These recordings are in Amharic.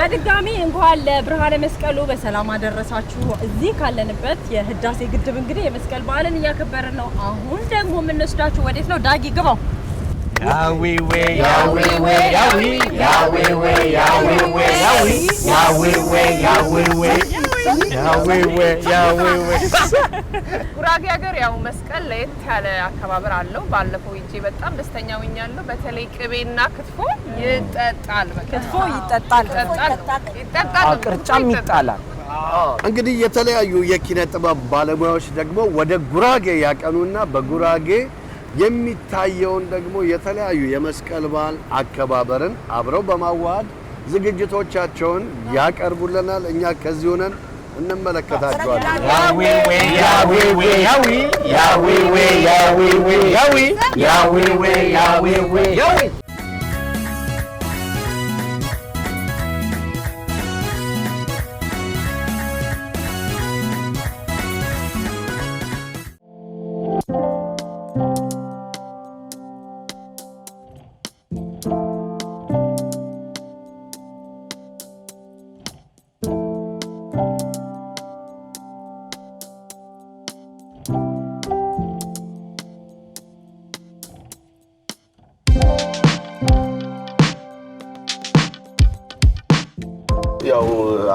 በድጋሚ እንኳን ለብርሃነ መስቀሉ በሰላም አደረሳችሁ። እዚህ ካለንበት የህዳሴ ግድብ እንግዲህ የመስቀል በዓልን እያከበርን ነው። አሁን ደግሞ የምንወስዳችሁ ወዴት ነው? ዳጊ ግባው። ያዊዌ ጉራጌ ሀገር ያው መስቀል ለየት ያለ አከባበር አለው። ባለፈው እጄ በጣም ደስተኛ ሆኛለሁ። በተለይ ቅቤና ክትፎ ይጠጣል። ክትፎ ይጠጣል፣ ቅርጫም ይጣላል። እንግዲህ የተለያዩ የኪነ ጥበብ ባለሙያዎች ደግሞ ወደ ጉራጌ ያቀኑና በጉራጌ የሚታየውን ደግሞ የተለያዩ የመስቀል በዓል አከባበርን አብረው በማዋሃድ ዝግጅቶቻቸውን ያቀርቡልናል። እኛ ከዚህ ሆነን እንመለከታቸዋለን። ያው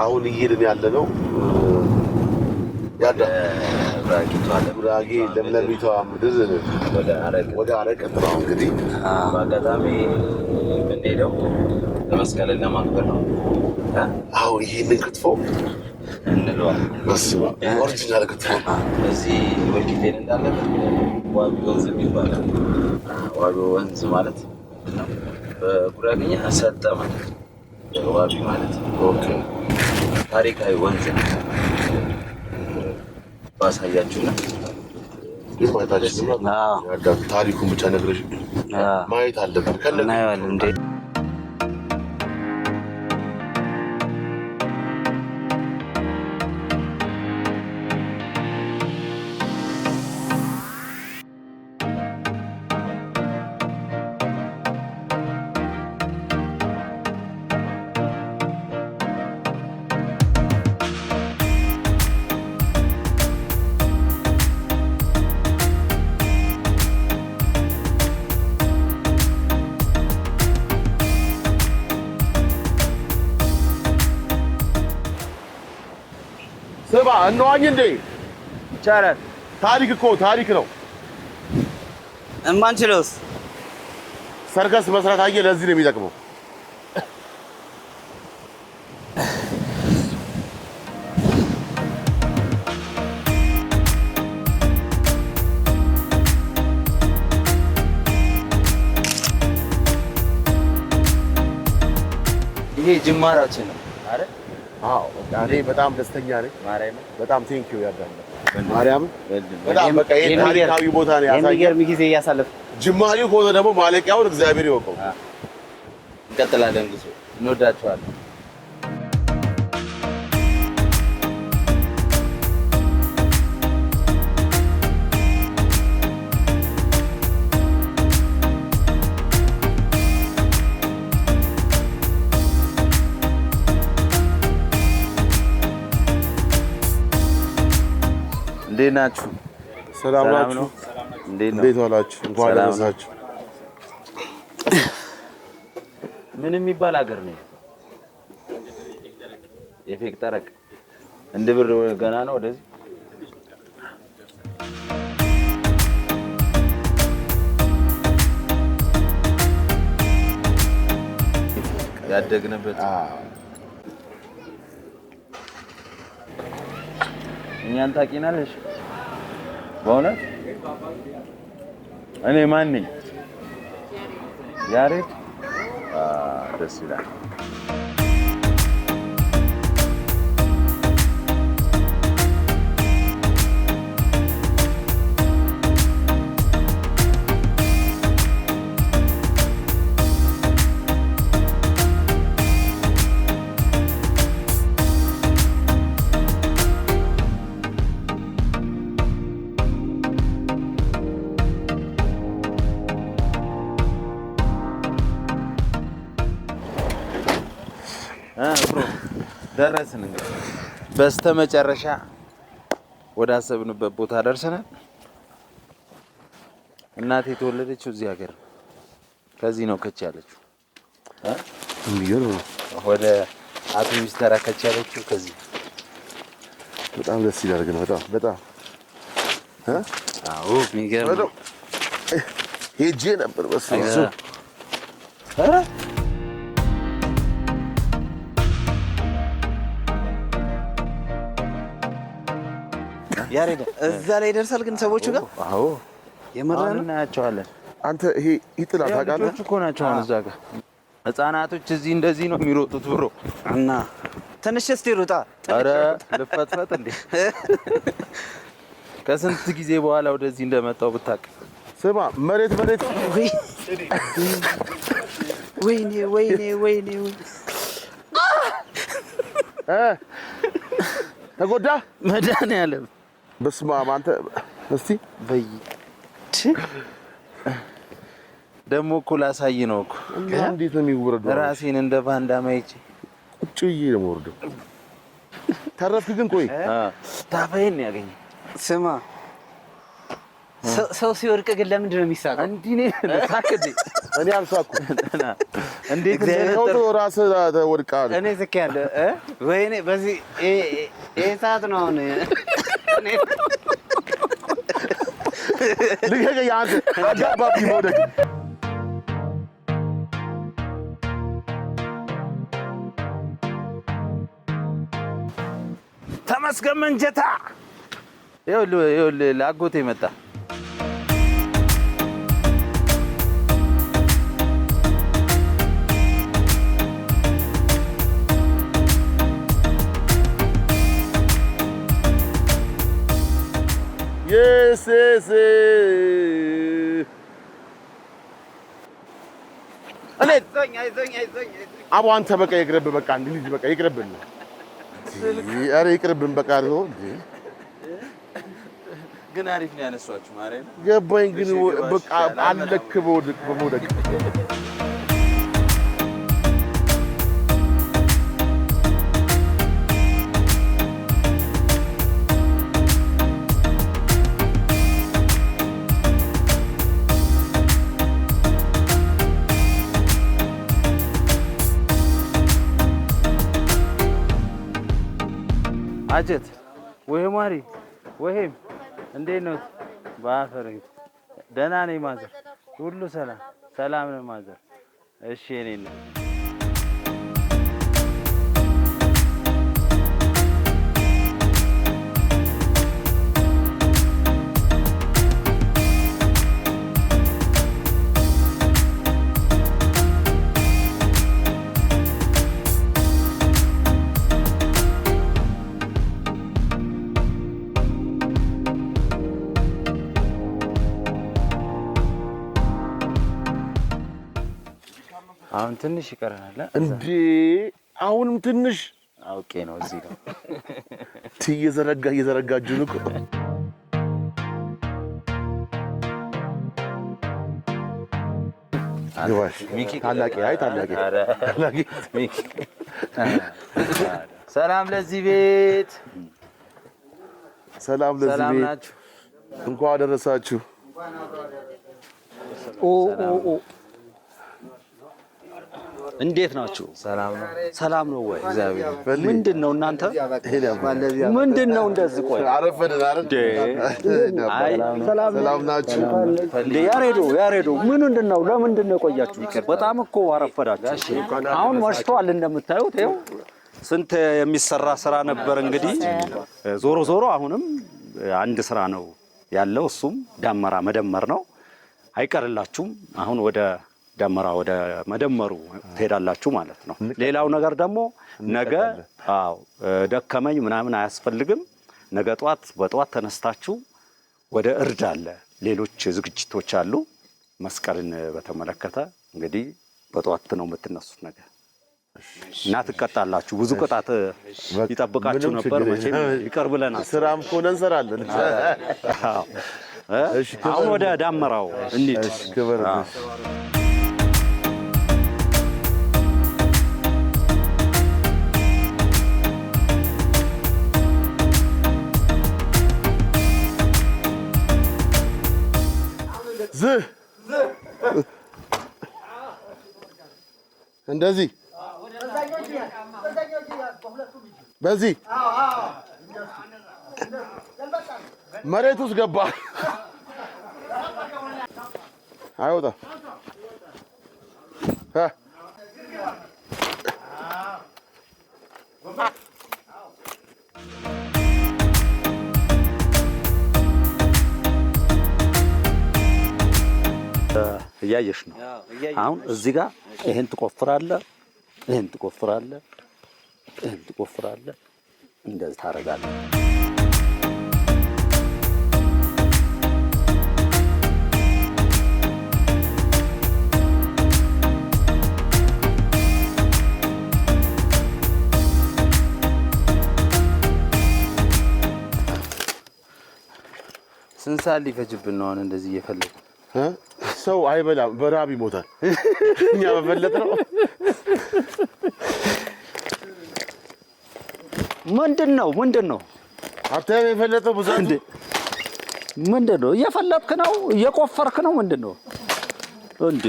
አሁን እየሄድን ያለነው ጉራጌ ለምለሚቷ ምድር ወደ አረቀት ነው። እንግዲህ በአጋጣሚ የምንሄደው ለመስቀልን ለማክበር ነው። አሁን ይሄንን ክትፎ እንለዋለን። በስመ አብ ኦሪጂናል ክትፎ እዚህ ወልቂጤን እንዳለበት ዋቢ ወንዝ የሚባለው ዋቢ ወንዝ ማለት በጉራጌኛ ሰጠ ማለት ነው። ዋቢ ማለት ኦኬ ታሪካዊ ወንዝ ባሳያችሁና የማይታችን ታሪኩን ብቻ ነግረሽ ማየት አለብን። እናየዋለን እንዴ ስማ እንዋኝ እንዴ? ይቻላል። ታሪክ እኮ ታሪክ ነው። እማንችለውስ ሰርከስ መስራት አየህ፣ ለዚህ ነው የሚጠቅመው። ይሄ ጅማራችን ነው አይደል? አዎ እኔ በጣም ደስተኛ ነኝ። ማርያም በጣም ቴንኪው ያዳለ ማርያም በጣም በቃ ይሄ ታሪካዊ ቦታ ነው ያሳየው። የሚገርም ጊዜ እያሳለፍ ጅማሬው ከሆነ ደግሞ ማለቂያውን እግዚአብሔር ይወቀው። እንቀጥላለን። ጉዞ እንወዳቸዋለን። እንዴት ናችሁ? ሰላም ናችሁ? እንዴት ዋላችሁ? እንኳን አደረሳችሁ። ምን የሚባል ሀገር ነው? የፌቅ ጠረቅ እንደ ብር ገና ነው ወደዚህ ያደግንበት። እኛን ታውቂናለሽ? በእውነት እኔ ማን ነኝ? ያሬድ። ደስ ይላል። ደረስን እንግዲህ በስተመጨረሻ ወደ አሰብንበት ቦታ ደርሰናል። እናቴ የተወለደችው እዚህ ሀገር ከዚህ ነው ከች ያለችው። የሚገርም ነው። ወደ አውቶቡስ ተራ ከች ያለችው ከዚህ። በጣም ደስ ይላል ግን በጣም አዎ የሚገርም ነው። ሄጄ ነበር በስመ አብ። ያሬድ እዛ ላይ ይደርሳል ግን ሰዎቹ ጋር አዎ የመረን እናያቸዋለን። አንተ ይሄ ይጥላል ታውቃለህ? ልጆቹ እኮ ናቸው አሁን እዛ ጋር ህፃናቶች እዚህ እንደዚህ ነው የሚሮጡት ብሮ እና ትንሽ እስቲ ሩጣ። ኧረ ልፈትፈት እንዴ! ከስንት ጊዜ በኋላ ወደዚህ እንደመጣው ብታውቅ። ስማ መሬት ወይኔ ተጎዳ መድኃኒዓለም በስመ አብ። አንተ እስቲ በይ ደግሞ እኮ ላሳይ ነው እኮ እንዴት ነው የሚወረደው? ራሴን እንደ ባንዳ ማይቼ ቁጭ ብዬ ነው የምወርደው። ተረፍክ ግን ቆይ ታፋዬን ነው ያገኘኝ። ስማ ሰው ሲወድቅ ግን ለምንድን ነው የሚሳቀው? እንዲህ ነው ለሳከደ እኔ አልሳኩም። እንዴት ነው ራስህ ወድቀሃል? እኔ ስቄያለሁ። ወይኔ በዚህ ይሄ ሰዓት ነው አሁን ልቀቀኝ አንተ አጋባብኝ መውደቅ። ተመስገን መንጀታ ይኸውልህ ለአጎቴ መጣ። Yes. አይዞኝ አቦ አንተ በቃ ይቅርብህ። በቃ እንግዲህ በቃ ይቅርብህ። ኧረ ይቅርብን በቃ ነው እንዴ። ግን አሪፍ ነው ያነሷችሁ ማርያም። ገባኝ ግን በቃ አለክ በመውደቅ አጀት ወይ ማሪ ወይም እንዴት ነው? ባፈር ደህና ነኝ ማዘር፣ ሁሉ ሰላም ነው ማዘር። እሺ እኔ ነኝ አሁን ትንሽ ይቀረናል እንዴ? አሁንም ትንሽ አውቄ ነው እዚህ ጋር እየዘረጋችሁ እኮ ሚኪ ታላቂ ሚኪ ሰላም ለዚህ ቤት፣ ሰላም ለዚህ ቤት። እንኳን አደረሳችሁ። እንዴት ናችሁ? ሰላም ነው ወይ? እግዚአብሔር ምንድነው እናንተ? ምንድነው እንደዚህ? ቆይ አረፈደን አይ ሰላም ናችሁ? ያሬዶ ምንድነው? ለምንድነው የቆያችሁ? በጣም እኮ አረፈዳችሁ። አሁን መሽቷል እንደምታዩት። ይኸው ስንት የሚሰራ ስራ ነበር። እንግዲህ ዞሮ አሁንም አንድ ስራ ነው ያለው፣ እሱም ዳመራ መደመር ነው። አይቀርላችሁም። አሁን ወደ ዳመራ ወደ መደመሩ ትሄዳላችሁ ማለት ነው። ሌላው ነገር ደግሞ ነገ ደከመኝ ምናምን አያስፈልግም። ነገ በጧት ተነስታችሁ ወደ እርድ አለ፣ ሌሎች ዝግጅቶች አሉ። መስቀልን በተመለከተ እንግዲህ በጧት ነው የምትነሱት ነገር እና ትቀጣላችሁ። ብዙ ቅጣት ይጠብቃችሁ ነበር። መቼም ይቀር ብለናል። ስራም ከሆነ እንሰራለን። አሁን ወደ ዳመራው እንሂድ። እንደዚህ በዚህ መሬት ውስጥ ገባ። አይወጣም። እያየሽ ነው። አሁን እዚህ ጋር ይሄን ትቆፍራለህ፣ ይሄን ትቆፍራለህ፣ ይሄን ትቆፍራለህ፣ እንደዚህ ታደርጋለህ። ስንት ሰዓት ሊፈጅብን ነው? አሁን እንደዚህ እየፈለግን ሰው አይበላም፣ በረሃብ ይሞታል። እኛ በፈለጥ ነው። ምንድን ነው ሀብታም የፈለጠው ብዙ እንዴ? ምንድን ነው እየፈለጥክ ነው? እየቆፈርክ ነው? ምንድን ነው እንዴ?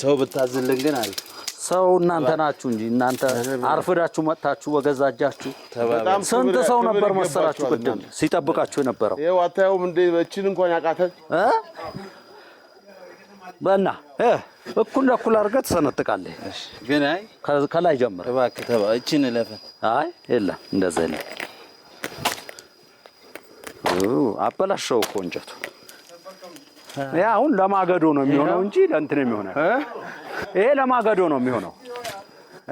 ሰው ብታዝልን ግን አሪፍ። ሰው እናንተ ናችሁ እንጂ እናንተ አርፍዳችሁ መጥታችሁ በገዛ እጃችሁ። ስንት ሰው ነበር መሰላችሁ ቅድም ሲጠብቃችሁ የነበረው? ይኸው አታየውም እንዴ? እቺን እንኳን ያቃተን በእና እኩል ለእኩል አድርገህ ትሰነጥቃለህ። ግን አይ ከላይ ጀምር እባክህ እቺን እለፈን። አይ የለም እንደዛ የለም። አበላሸው እኮ እንጨቱ። ያ አሁን ለማገዶ ነው የሚሆነው እንጂ ለእንትን የሚሆነው ይሄ ለማገዶ ነው የሚሆነው።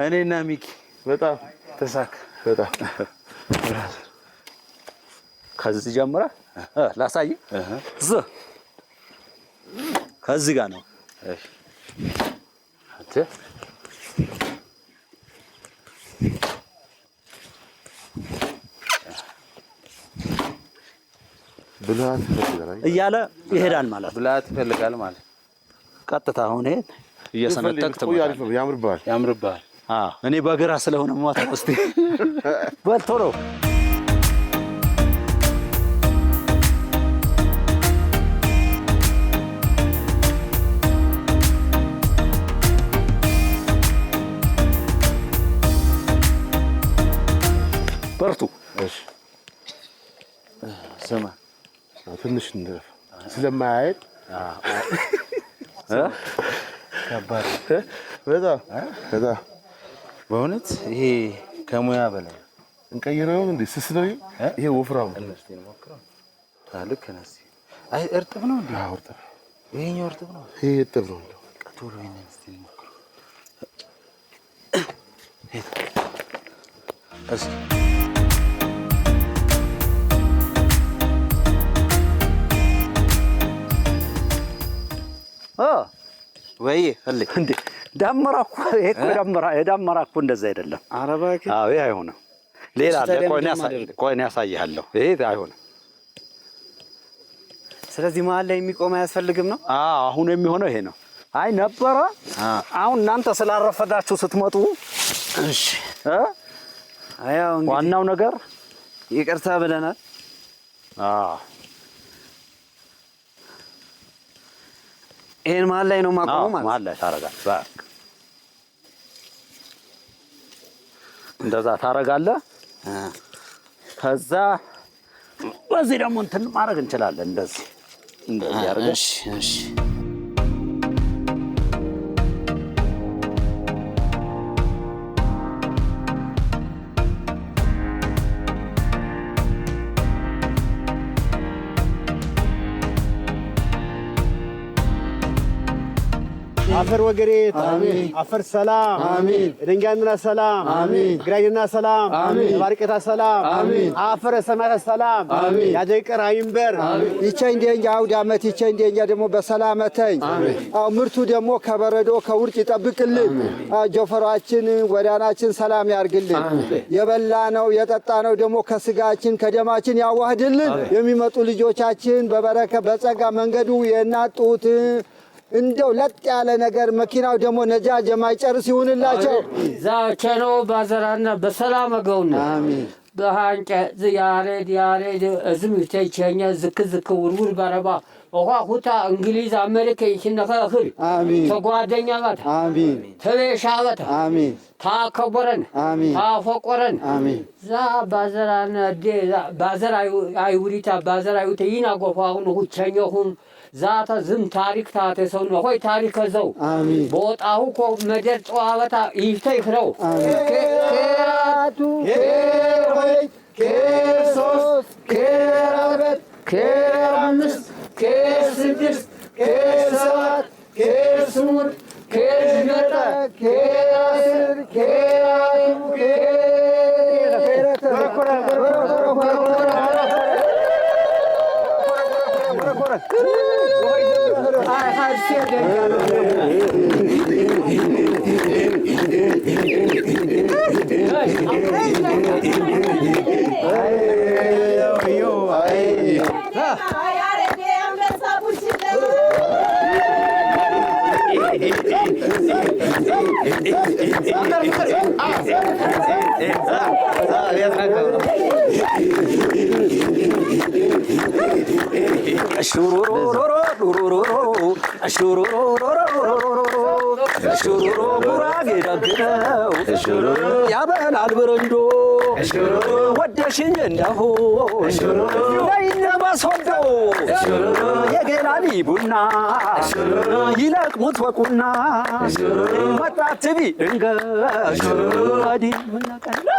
እኔና ሚኪ በጣም ተሳካ። በጣም ከዚህ ጀምረህ ላሳይህ። ከዚህ ጋር ነው። እሺ አንተ ብልሃት ይፈልጋል እያለ ይሄዳል ማለት ነው። ብልሃት ይፈልጋል ማለት ቀጥታ አሁን ይሄን እየሰነጠቅክ ያምርብሃል። እኔ በግራ ስለሆነ ማታ እስቲ በልቶ ነው። በርቱ። እሺ ስማ ትንሽ እንደፍ ስለማያየት ከባድ በጣም በእውነት ይሄ ከሙያ በላይ እንቀይረው እንዴ? ስስ ነው ይሄ ወፍራም እስቲ እንሞክረው። ልክ ነህ። አይ እርጥብ ነው እንዴ? አዎ እርጥብ። ይሄኛው እርጥብ ነው። ይሄ እርጥብ ነው። ቶሎ ይሄንን እስቲ እንሞክረው እስኪ። ወይ እንዴ ዳመራ እኮ የዳመራ እኮ እንደዛ አይደለም። ኧረ እባክህ። አዎ ይሄ አይሆንም። ሌላ ቆይ ያሳይሃለሁ። ይሄ አይሆንም። ስለዚህ መሀል ላይ የሚቆም አያስፈልግም ነው? አሁን የሚሆነው ይሄ ነው። አይ ነበረ። አሁን እናንተ ስላረፈዳችሁ ስትመጡ እሺ አያው እንግዲህ ዋናው ነገር ይቅርታ ብለናል። ይሄን መሀል ላይ ነው ማቆሙ ማለት? መሀል ላይ ታረጋለህ። በቃ እንደዛ ታረጋለህ። ከዛ በዚህ ደግሞ እንትን ማድረግ እንችላለን። እንደዚህ አድርገን እሺ አፈር ወገሬት አፈር ሰላም ድንጋይና ሰላም ግራይና ሰላም ባርቀታ ሰላም አፈር ሰማታ ሰላም ያደቀር አይንበር ይቸኝ እንደኛ አውድ አመት ይቸኝ እንደኛ ደግሞ በሰላመተኝ ምርቱ ደግሞ ከበረዶ ከውርጭ ይጠብቅልን። ጆፈራችን ወዳናችን ሰላም ያርግልን። የበላነው የጠጣነው ደግሞ ከስጋችን ከደማችን ያዋህድልን። የሚመጡ ልጆቻችን በበረከት በጸጋ መንገዱ የናጡት እንደው ለጥ ያለ ነገር መኪናው ደግሞ ነጃጅ የማይጨርስ ይሁንላቸው። ዛቸኖ ባዘራና በሰላም አገውና በሃንጨ ያሬድ ዝምተቸኛ ዝክ ውርውር ጋረባ ውሃ ሁታ እንግሊዝ አሜሪካ ይሽነኸ እኽል ተጓደኛ ጋር ተቤሻ ጋር ታከበረን ታፈቆረን ዛ ባዘራነ ባዘር አይውሪታ ባዘር አይውተ ይና ጎፋውን ሁቸኛሁን ዛታ ዝም ታሪክ ታተሰው ነው ሆይ ታሪክ ዘው ቦታው ኮ መደር ጨዋታ ይፍተይ ፍረው ከራቱ ከሆይ ከሶስ ከአራት ከአምስት ከስድስት ከሰባት ከስምንት ከዘጠኝ ከአስር ያበላል በረንዶ ወደሽኝ እንደሆ ነይነባሶዶ የገላሊ ቡና ይለቅሙት ወቁና መጣት ቢ ድንገት አዲ ምናቀና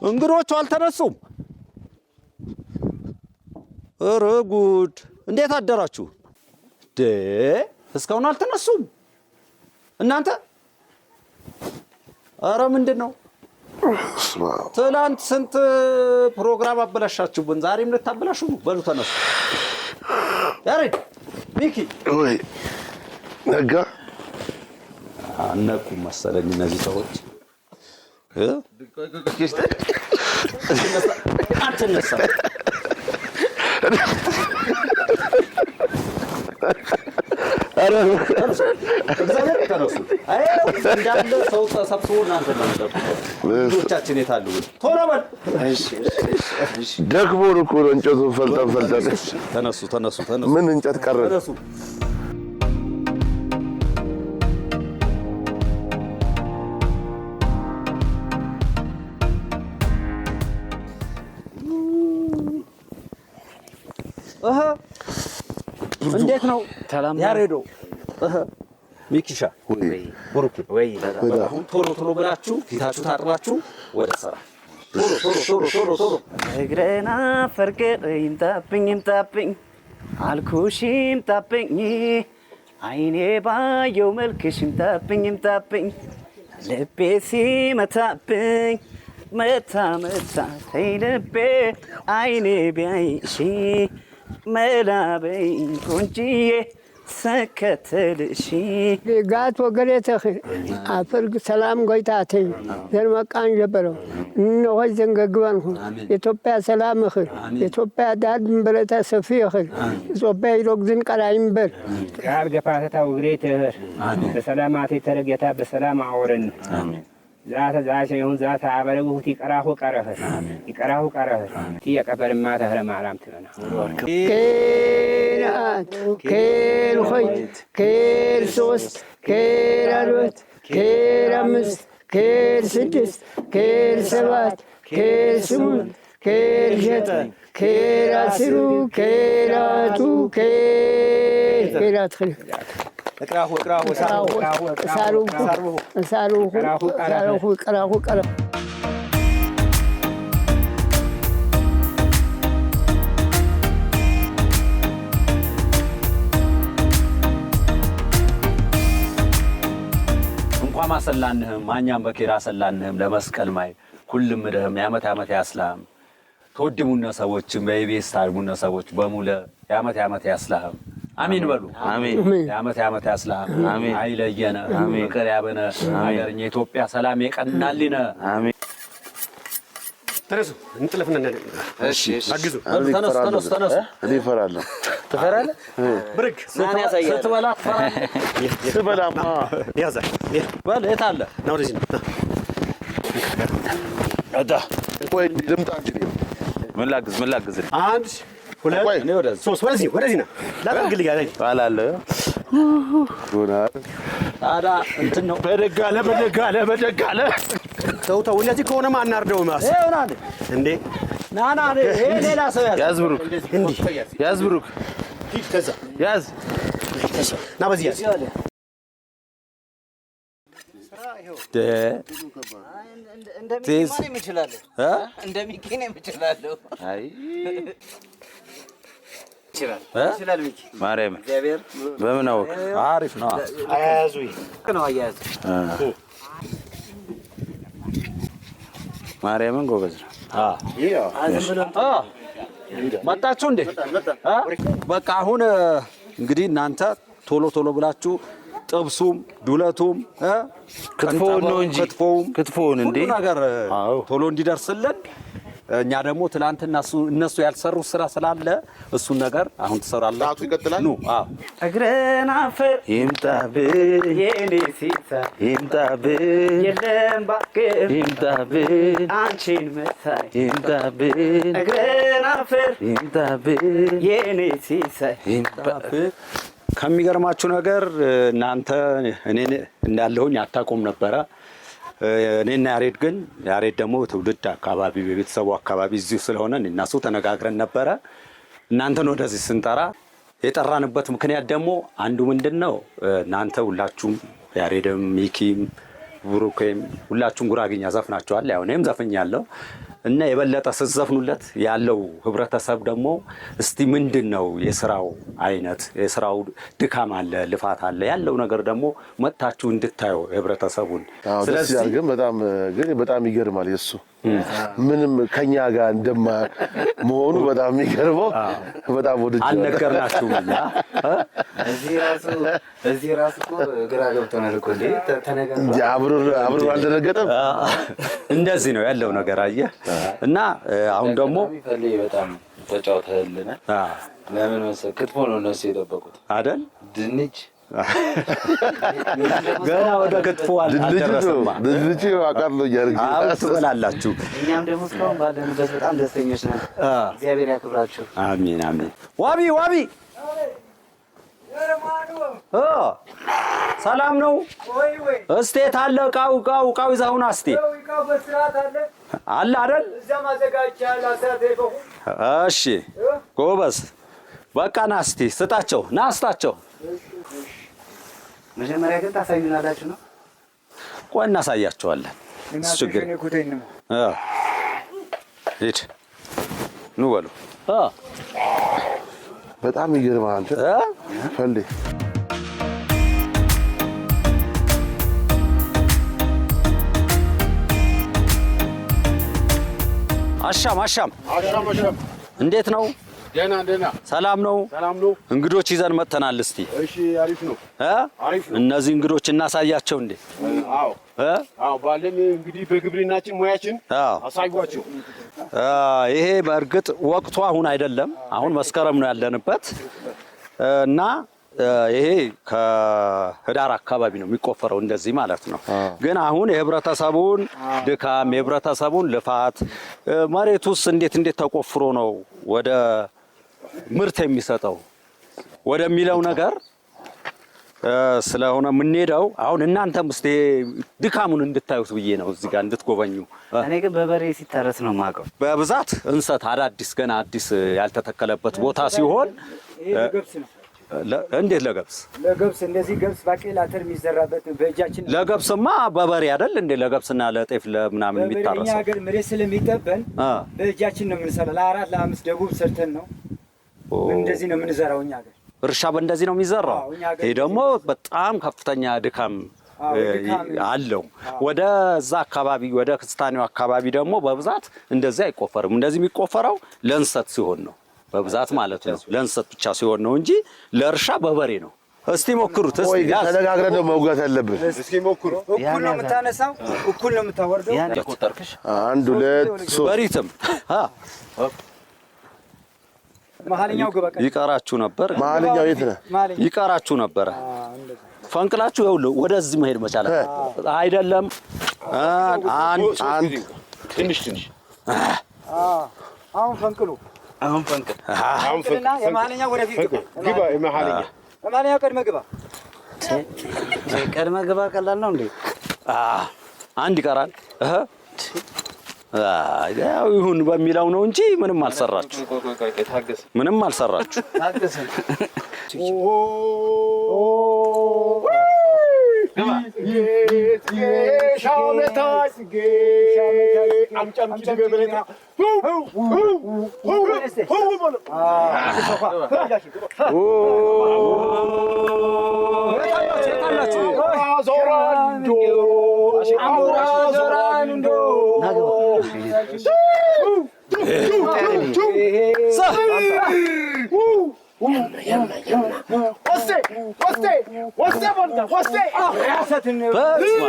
እንግዶቹ አልተነሱም። ኧረ ጉድ! እንዴት አደራችሁ? እስካሁን አልተነሱም እናንተ? ኧረ ምንድን ነው? ትናንት ስንት ፕሮግራም አበላሻችሁብን፣ ዛሬም ልታበላሹ ነው። በሉ ተነሱ። ያሬድ፣ ሚኪ ወይ ነጋ አነቁም መሰለኝ እነዚህ ሰዎች። አትነሳ እግዚአብሔር ተነሱ። እንዳለ ሰው ተሰብስቦ እናንተ ነው ልጆቻችን የት አሉ? ቶሎ በል። ደክሞን እኮ ነው እንጨቱን ፈልጠን። ተነሱ። ምን እንጨት ቀረ? እንዴት ነው ያሬዶ? ሚኪሻ ወርቁ ወይ ቶሎ ብላችሁ ፊታችሁ ታጥባችሁ ወደ ስራ ቶሎ እግረና ፈርገጥ ይምጣብኝ አልኩሽ ይምጣብኝ አይኔ ባየው መልክሽ ይምጣብኝ ልቤ ሲመታብኝ መታ ተይ ልቤ አይኔ ቢያይሽ መላበይ ቆንጂዬ ሰከተልሽ ጋት ወገሬ ተኽ አፈር ሰላም ጎይታተኝ ዘርመቃን ጀበረው እነሆ ዘንገግበንሁ ኢትዮጵያ ሰላም እኽል ኢትዮጵያ ዳድ ምበረታ ሰፊ እኽል ኢትዮጵያ ይሮግዝን ቀላይምበር ቃል ገፋተታ ውግሬት በሰላማት የተረገታ በሰላም አወረን ዛተ ዛሸ ይሁን ዛተ አበረጉት ይቀራሁ ቀረፈ ይቀራሁ ቀረፈ ይቀበልማ ተህረ ማራም ትለና ኬልአት ኬል ሆይ ኬል ሶስት ኬል አራት ኬል አምስት ኬል ስድስት ኬል ሰባት ኬል ስምንት ኬል ዘጠኝ ኬል አስሩ ኬላቱ ኬላት اقراه اقراه እቀራሁ እንኳን ማሰላንህም ማኛም በኬራ ሰላንህም ለመስቀል ማይ ሁሉም ደህም ያመት ያመት ያስላም ተወድሙና ሰዎችም በኢቢኤስ ታርሙና ሰዎች በሙለ ያመት ያስላም አሚን በሉ አሚን ያመት ያስላም አሚን አይለየነ አሚን ፍቅር ያበነ ሀገርኛ ኢትዮጵያ ሰላም የቀናልነ አሚን ተነሱ እንጥለፍና እሺ አግዙ ተነሱ እኔ እፈራለሁ ትፈራለህ ብርክ ማን ያሳያል ስትበላ ትፈራለህ ስበላማ ያዛ በል የት አለ ነው ወደዚህ አዳ ቆይ ልምጣ እንጂ ምን ላግዝ አንድ ሁለት ሶስት ወደዚህ ነው ላድርግልህ ያለኝ ባላለ ጎናር አዳ እንትን ነው በደጋለ ተው እንደዚህ ከሆነማ አናርደው ማስ ይሆናል እንዴ ናና ይሄ ሌላ ሰው ያዝ ብሩክ ሂድ ከዛ ያዝ ና በዚህ ያዝ እንደሚኪን የምችላለሁ አይ ይችላል ሚኪ ማርያም እግዚአብሔር በምን አወቅ አሪፍ ነው አያዙኝ ነው አያዝ ማርያምን ጎበዝ ነው መጣችሁ እንዴ በቃ አሁን እንግዲህ እናንተ ቶሎ ብላችሁ ጥብሱም ዱለቱም ክትፎውን ነው እንጂ ክትፎውን እንዴ ነገር ቶሎ እንዲደርስልን እኛ ደግሞ ትላንትና እነሱ ያልሰሩ ስራ ስላለ እሱን ነገር አሁን ተሰራላችሁ ሰዓቱ ይቀጥላል ኑ እግረን አፈር ይምጣብህ የኔ ሲሳ ይምጣብህ የለም ባክህ ይምጣብህ አንቺን መሳይ ይምጣብህ እግረን አፈር ይምጣብህ የኔ ሲሳ ይምጣብህ ከሚገርማችሁ ነገር እናንተ እኔ እንዳለሁኝ አታቆም ነበረ እኔና ያሬድ ደግሞ ትውልድ አካባቢ በቤተሰቡ አካባቢ እዚሁ ስለሆነ እናሱ ተነጋግረን ነበረ እናንተን ወደዚህ ስንጠራ የጠራንበት ምክንያት ደግሞ አንዱ ምንድነው እናንተ ሁላችሁም ያሬድም ሚኪም ብሩኬም ሁላችሁም ጉራግኛ ዘፍናችኋል ያው እኔም ዘፍኛለሁ እና የበለጠ ስትዘፍኑለት ያለው ህብረተሰብ ደግሞ እስቲ ምንድነው የሥራው አይነት የሥራው ድካም አለ ልፋት አለ ያለው ነገር ደግሞ መጣችሁ እንድታዩ ህብረተሰቡን ስለዚህ በጣም ይገርማል የሱ ምንም ከኛ ጋር እንደማ መሆኑ በጣም ይገርማል በጣም ወድጄ አልነገርናችሁም እዚህ ራሱ እኮ ግራ ገብቶናል እኮ እንዴ ተነጋግረን አብሮ አልደረገጠም እንደዚህ ነው ያለው ነገር አየህ እና አሁን ደግሞ በጣም ተጫውተህልናል ለምን መሰለህ ክትፎ ነው እነሱ የጠበቁት አይደል ድንች ገና ወደ ክትፎ አልደረሰማ ድንች አቃርሎ ያርግ ትበላላችሁ እኛም ደግሞ እስካሁን ባለንበት በጣም ደስተኞች ነን እግዚአብሔር ያክብራችሁ አሜን ዋቢ ሰላም ነው እስቲ ታለ ቃው ይዛውና እስቲ አለ አይደል እሺ ጎበዝ በቃ ና እስቲ ስጣቸው ናስታቸው መጀመሪያ ግን ታሳዩናላችሁ ነው ቆይ እናሳያቸዋለን ችግር ሂድ ኑ በሉ በጣም ይገርማል አንተ ፈልዴ አሻም እንዴት ነው ደህና ሰላም ነው። እንግዶች ይዘን መጥተናል። እስቲ እሺ፣ አሪፍ ነው። እነዚህ እንግዶች እናሳያቸው እንዴ? አዎ ባለን እንግዲህ በግብርናችን ሙያችን አሳዩዋቸው። ይሄ በእርግጥ ወቅቱ አሁን አይደለም፣ አሁን መስከረም ነው ያለንበት እና ይሄ ከህዳር አካባቢ ነው የሚቆፈረው እንደዚህ ማለት ነው። ግን አሁን የህብረተሰቡን ድካም የህብረተሰቡን ልፋት መሬቱስ እንዴት ተቆፍሮ ነው ወደ ምርት የሚሰጠው ወደሚለው ነገር ስለሆነ የምንሄደው አሁን እናንተም እስቲ ድካሙን እንድታዩት ብዬ ነው እዚህ ጋር እንድትጎበኙ። እኔ ግን በበሬ ሲታረስ ነው የማውቀው በብዛት እንሰት አዳዲስ ገና አዲስ ያልተተከለበት ቦታ ሲሆን እንዴት ለገብስ እንደዚህ ገብስ ባቄላ አተር የሚዘራበት በእጃችን ለገብስማ በበሬ አይደል እንዴ? ለገብስና ለጤፍ ለምናምን የሚታረሰው በእኛ ሀገር መሬት ስለሚጠበን በእጃችን ነው የምንሰራው። ለአራት ለአምስት ደቡብ ሰርተን ነው እንደዚህ ነው የምንዘራው እኛ ሀገር። እርሻ በእንደዚህ ነው የሚዘራው። ይሄ ደግሞ በጣም ከፍተኛ ድካም አለው። ወደዛ አካባቢ ወደ ክስታኔው አካባቢ ደግሞ በብዛት እንደዚህ አይቆፈርም። እንደዚህ የሚቆፈረው ለእንሰት ሲሆን ነው በብዛት ማለት ነው። ለእንሰት ብቻ ሲሆን ነው እንጂ ለእርሻ በበሬ ነው። እስቲ ሞክሩት። እስቲ ተነጋግረን ነው መውጋት ያለብን። እስኪ ሞክሩ። እኩል ነው የምታነሳው፣ እኩል ነው የምታወርደው። ቆጠርክሽ 1 2 3 በሪትም መሀልኛው ገበቀ ይቀራችሁ ነበር። መሀልኛው የት ነው? ይቀራችሁ ነበር። ፈንቅላችሁ ይኸውልህ ወደዚህ መሄድ መቻል አይደለም። አንድ ትንሽ አሁን ፈንቅሉ የመሀልኛው ወደፊት ግባ። የመሀልኛው ቀድመ ግባ። ቀላል ነው እንዴ? አንድ ይቀራል። ያው ይሁን በሚለው ነው እንጂ ምንም አልሰራችሁ። ምንም አልሰራችሁ።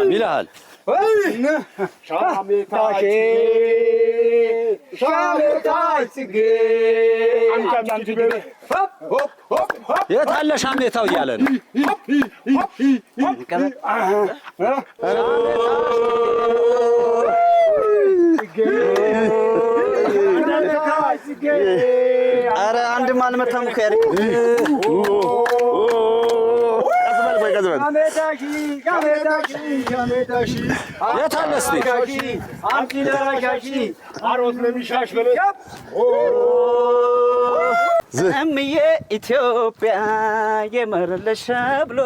ይልሃል የት አለ ሻሜታው እያለ ነው። ኧረ አንድም አልመታም እኮ ያደርግ የት አለ እስኪ እምዬ ኢትዮጵያ የመረለሽ ብሎ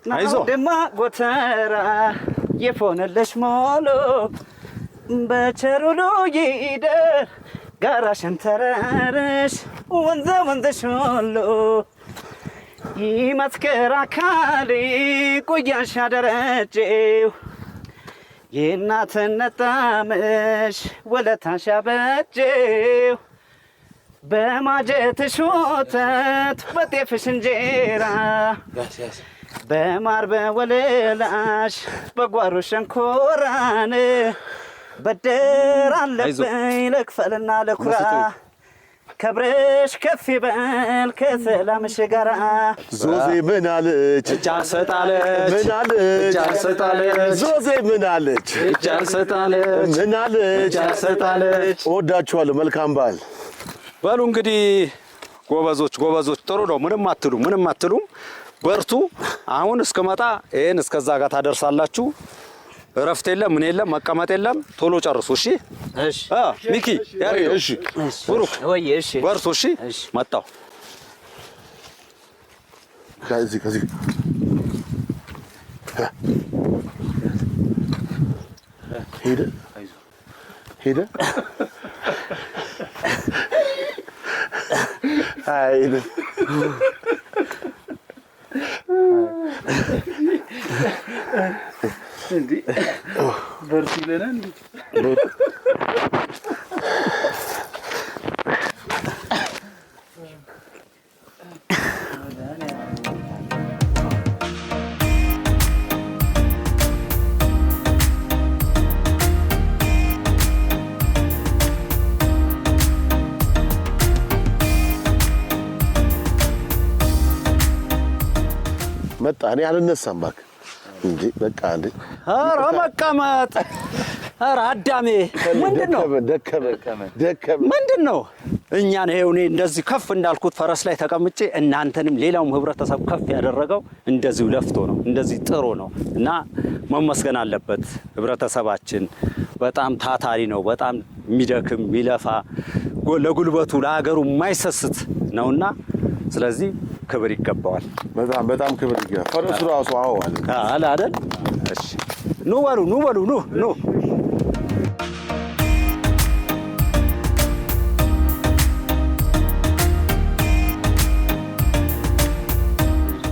ናደማ ጎተራ የፎነለሽ ሞሎ በቸሩሉ ይደር ጋራ ሸንተረርሽ ወንዘ ወንዘሾሎ ይመስክር አካሌ ቆያሽ ያደረጀው የእናትነት ጣምሽ ወለታሽ ያበጀው በማጀትሽ ወተት በጤፍሽ እንጀራ በማር በወለላሽ በጓሮ ሸንኮራን በደር አለብኝ ልክፈልና ልኩራ ከብረሽ ከፍ ይበል ከሰላምሽ ጋራ ዞዜ ምን አለች? እጅ አልሰጣለች። ምን አለች? እጅ አልሰጣለች። ዞዜ ምን አለች? እጅ አልሰጣለች። ምን አለች? እጅ አልሰጣለች። እወዳችኋለሁ። መልካም በዓል። በሉ እንግዲህ ጎበዞች ጥሩ ነው። ምንም አትሉም። በርቱ። አሁን እስከመጣ ይሄን እስከዛ ጋር ታደርሳላችሁ። እረፍት የለም ምን የለም መቀመጥ የለም። ቶሎ ጨርሱ። እሺ እሺ። ሚኪ ያሬድ እሺ። ብሩክ ወይ እሺ። በርቱ። እሺ መጣሁ። ከዚህ ሄደ አይደ እንዴ በርቱ ይለናል እንዴ? መጣ። እኔ አልነሳም እባክህ እንዴ በቃ እንዴ ኧረ መቀመጥ ኧረ አዳሜ ምንድነው ደከመ ምንድነው እኛን ይሄው እኔ እንደዚህ ከፍ እንዳልኩት ፈረስ ላይ ተቀምጬ እናንተንም ሌላውም ህብረተሰብ ከፍ ያደረገው እንደዚህ ለፍቶ ነው እንደዚህ ጥሩ ነው እና መመስገን አለበት ህብረተሰባችን በጣም ታታሪ ነው በጣም የሚደክም የሚለፋ ለጉልበቱ ለሀገሩ የማይሰስት ነውና ስለዚህ ክብር ይገባዋል በጣም ክብር ይገባዋል ፈረሱ ራሱ አዎ አለ አይደል እሺ ኑ በሉ ኑ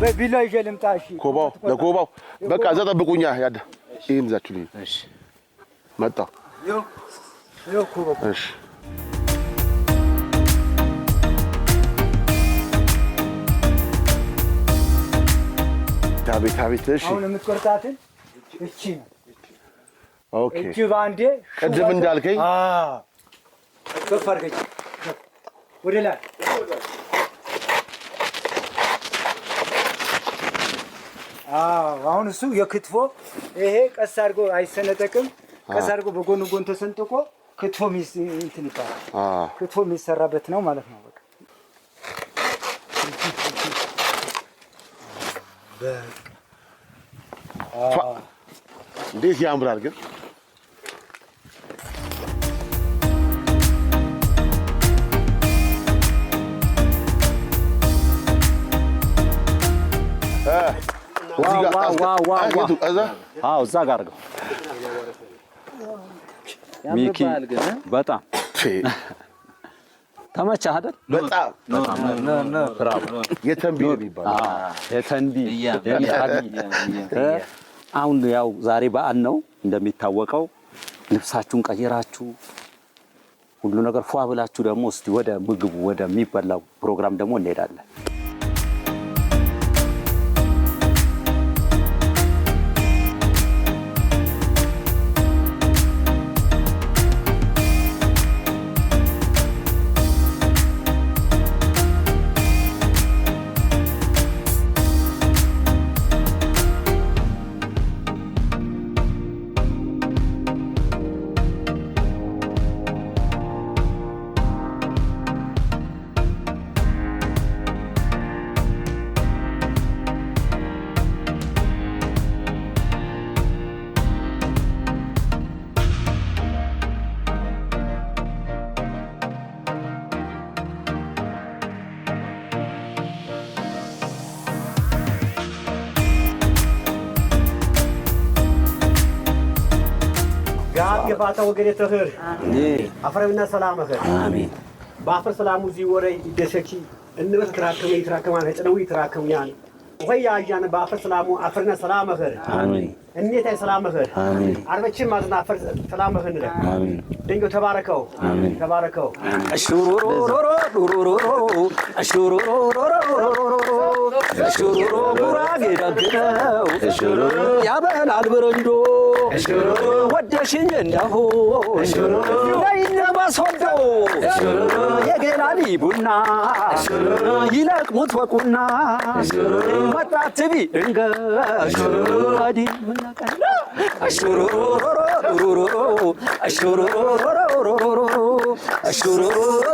በቢላ ይዤ ልምጣ እሺ ለኮባው በቃ እዛ ጠብቁኛ ያዳ ይሄን ይዛችሁልኝ እሺ መጣሁ ዮ ኮባው እሺ ታቤት እሺ አሁን የምትቆርጣትን እቺ ነው ኦኬ እቺ ባንዴ ቅድም እንዳልከኝ ከፍ አድርገኝ ወደ ላይ አሁን እሱ የክትፎ ይሄ ቀስ አድርጎ አይሰነጠቅም ቀስ አድርጎ በጎን ተሰንጥቆ ክትፎ እንትን ይባላል ክትፎ የሚሰራበት ነው ማለት ነው በቃ እንዴት ያምራል ግን ዋው እዛ ጋር አድርገው ሚኪ በጣም ተመቸህ አይደል በጣም የተንቢ አሁን ያው ዛሬ በዓል ነው እንደሚታወቀው ልብሳችሁን ቀይራችሁ ሁሉ ነገር ፏ ብላችሁ ደግሞ እስቲ ወደ ምግቡ ወደሚበላው ፕሮግራም ደግሞ እንሄዳለን የፋታ ወገኔ ተህር አፈረና ሰላም አኸር አሜን ባፈር ሰላሙ ዚ ወሬ ይደሰቺ እንበት ትራከማን ህጥነው ይትራከሙኛል ወይ ያያነ ባፈር ሰላሙ አፈርና ሰላም አኸር አሜን እንዴት ሰላም አኸር አሜን አርበችን ማዝና አፈር ሰላም አኸር እንደ አሜን ደንጎ ተባረከው አሜን ተባረከው አሹሩሩሩሩ አሹሩሩ ጉራጌ ደግነው ያበላል ብረንዶ ወደሽኝ እንደሁ ወይነባሶዶ የገላሊ ቡና ይለቅሙት ወቁና መጣት ቢ ድንገት አዲ ምናቀና አሹሩሩሩሩ አሹሩሩሩሩ አሹሩሩሩሩ